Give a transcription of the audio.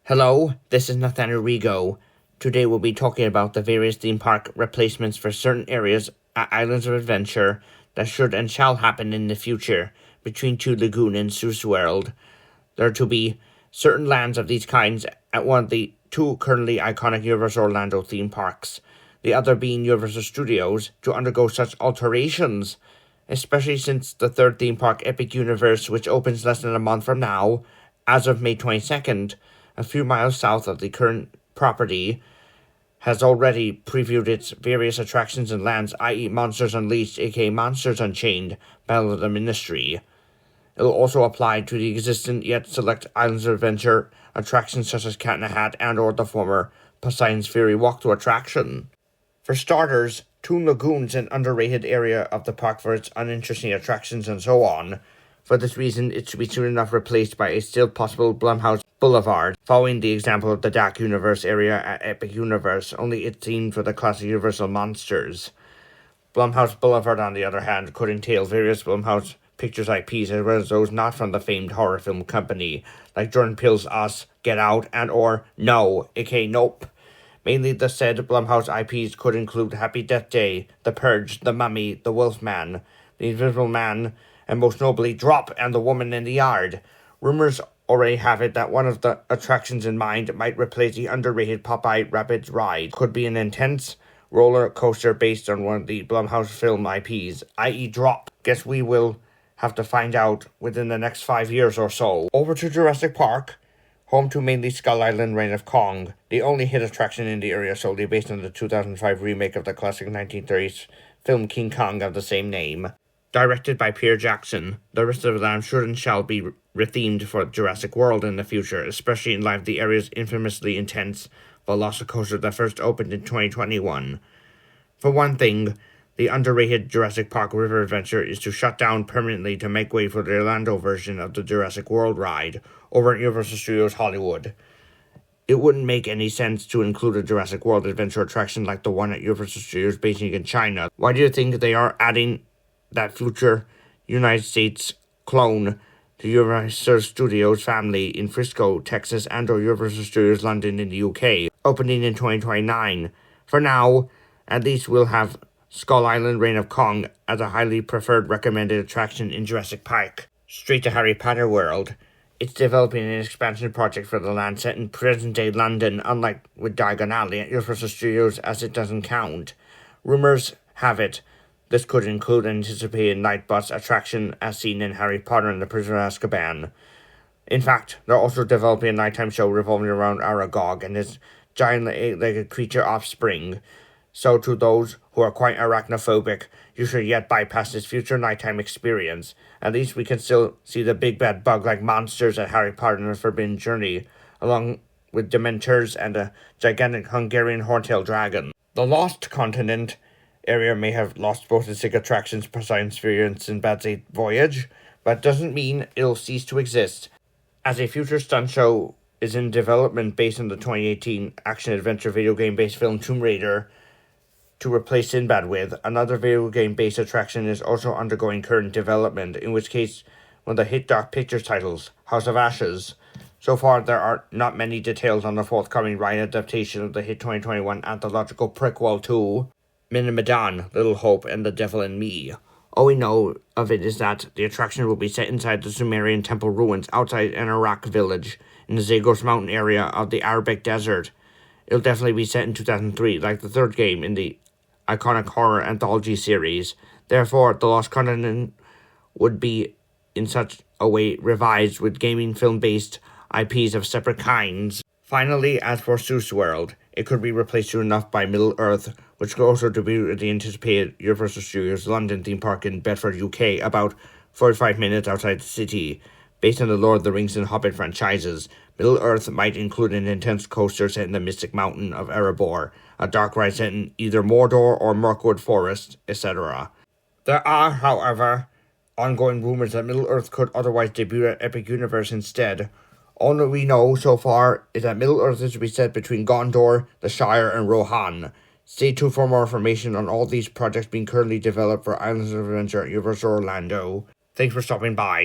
Hello, this is Nathaniel Rigo. Today we'll be talking about the various theme park replacements for certain areas at Islands of Adventure that should and shall happen in the future between Two Lagoon and Seuss World. There are to be certain lands of these kinds at one of the two currently iconic Universal Orlando theme parks, the other being Universal Studios, to undergo such alterations, especially since the third theme park, Epic Universe, which opens less than a month from now, as of May 22nd, a few miles south of the current property, has already previewed its various attractions and lands, i.e. Monsters Unleashed, aka Monsters Unchained, Battle of the Ministry. It will also apply to the existing yet select Islands of Adventure attractions such as Cat in a Hat and or the former Poseidon's Fury walkthrough attraction. For starters, Toon Lagoon's an underrated area of the park for its uninteresting attractions and so on. For this reason, it should be soon enough replaced by a still possible Blumhouse Boulevard, following the example of the Dark Universe area at Epic Universe, only it's themed for the classic Universal monsters. Blumhouse Boulevard, on the other hand, could entail various Blumhouse Pictures IPs as well as those not from the famed horror film company, like Jordan Peele's Us, Get Out, and or No, aka Nope. Mainly the said Blumhouse IPs could include Happy Death Day, The Purge, The Mummy, The Wolfman, The Invisible Man, and most notably Drop and The Woman in the Yard. Rumors already have it that one of the attractions in mind might replace the underrated Popeye Rapids ride. Could be an intense roller coaster based on one of the Blumhouse film IPs, i.e. Drop. Guess we will have to find out within the next 5 years or so. Over to Jurassic Park, home to mainly Skull Island Reign of Kong, the only hit attraction in the area solely based on the 2005 remake of the classic 1930s film King Kong of the same name. Directed by Peter Jackson, the rest of the land should and shall be rethemed for Jurassic World in the future, especially in light of the area's infamously intense Velocicoaster that first opened in 2021. For one thing, the underrated Jurassic Park River Adventure is to shut down permanently to make way for the Orlando version of the Jurassic World ride over at Universal Studios Hollywood. It wouldn't make any sense to include a Jurassic World adventure attraction like the one at Universal Studios Beijing in China. Why do you think they are adding that future United States clone to Universal Studios family in Frisco, Texas, and or Universal Studios London in the UK, opening in 2029? For now, at least we'll have Skull Island Reign of Kong as a highly preferred recommended attraction in Jurassic Park. Straight to Harry Potter World. It's developing an expansion project for the land set in present-day London, unlike with Diagon Alley at Universal Studios, as it doesn't count. Rumors have it this could include an anticipated night bus attraction as seen in Harry Potter and the Prisoner of Azkaban. In fact, they're also developing a nighttime show revolving around Aragog and his giant eight-legged creature offspring. So to those who are quite arachnophobic, you should yet bypass this future nighttime experience. At least we can still see the big bad bug-like monsters at Harry Potter and the Forbidden Journey, along with Dementors and a gigantic Hungarian horntail dragon. The Lost Continent area may have lost both its attractions, Poseidon's Fury and Sinbad's Eighth Voyage, but doesn't mean it'll cease to exist, as a future stunt show is in development based on the 2018 action-adventure video game-based film Tomb Raider to replace Sinbad with. Another video game-based attraction is also undergoing current development, in which case one of the hit Dark Pictures titles, House of Ashes. So far, there are not many details on the forthcoming ride adaptation of the hit 2021 anthological prequel to Minimadan, Little Hope, and The Devil in Me. All we know of it is that the attraction will be set inside the Sumerian temple ruins outside an Iraq village in the Zagros mountain area of the Arabic desert. It'll definitely be set in 2003, like the third game in the iconic horror anthology series. Therefore, The Lost Continent would be in such a way revised with gaming film-based IPs of separate kinds. Finally, as for Seuss World, it could be replaced soon enough by Middle-earth, which could also debut at the anticipated Universal Studios London theme park in Bedford, UK, about 45 minutes outside the city. Based on the Lord of the Rings and Hobbit franchises, Middle-earth might include an intense coaster set in the Mystic Mountain of Erebor, a dark ride set in either Mordor or Mirkwood Forest, etc. There are, however, ongoing rumors that Middle-earth could otherwise debut at Epic Universe instead. All that we know so far is that Middle-earth is to be set between Gondor, the Shire, and Rohan. Stay tuned for more information on all these projects being currently developed for Islands of Adventure at Universal Orlando. Thanks for stopping by.